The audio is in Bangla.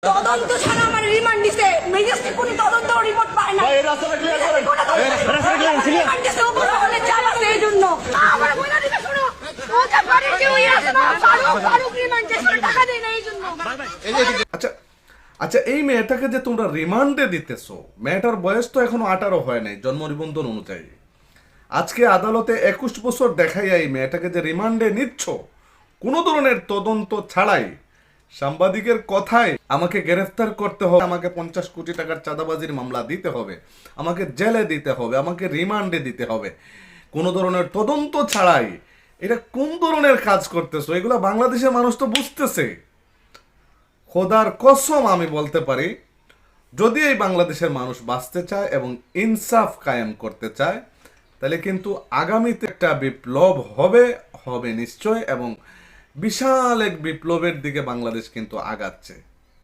তদন্ত ছাড়া আমার রিমান্ড দিছে ম্যাজিস্ট্রেট কোন তদন্ত রিপোর্ট পায় না এই রাস্তাটা ক্লিয়ার করেন রিমান্ড দিছে উপরে হলে চাপ আছে এইজন্য আমার বইনা দিতে শুনো ওটা বাড়ি কেউই আসে না ফারুক রিমান্ড দিছে টাকা দেয় না এইজন্য। আচ্ছা এই মেয়েটাকে যে তোমরা রিমান্ডে দিতেছো, মেয়েটার বয়স তো এখনো 18 হয় নাই জন্ম নিবন্ধন অনুযায়ী। আজকে আদালতে 21 বছর দেখাইয়া এই মেয়েটাকে যে রিমান্ডে নিচ্ছ কোনো ধরনের তদন্ত ছাড়াই, সাংবাদিকের কথায় আমাকে গ্রেফতার করতে হবে, আমাকে 50 কোটি টাকার চাঁদাবাজির মামলা দিতে হবে, আমাকে জেলে দিতে হবে, আমাকে রিমান্ডে দিতে হবে, কোনো ধরনের তদন্ত ছাড়াই, এটা কোন ধরনের কাজ করতেছো? এগুলো বাংলাদেশের মানুষ তো বুঝতেছে। খোদার কসম আমি বলতে পারি, যদি এই বাংলাদেশের মানুষ বাঁচতে চায় এবং ইনসাফ কায়েম করতে চায়, তাহলে কিন্তু আগামীতে একটা বিপ্লব হবে নিশ্চয়, এবং বিশাল এক বিপ্লবের দিকে বাংলাদেশ কিন্তু আগাচ্ছে।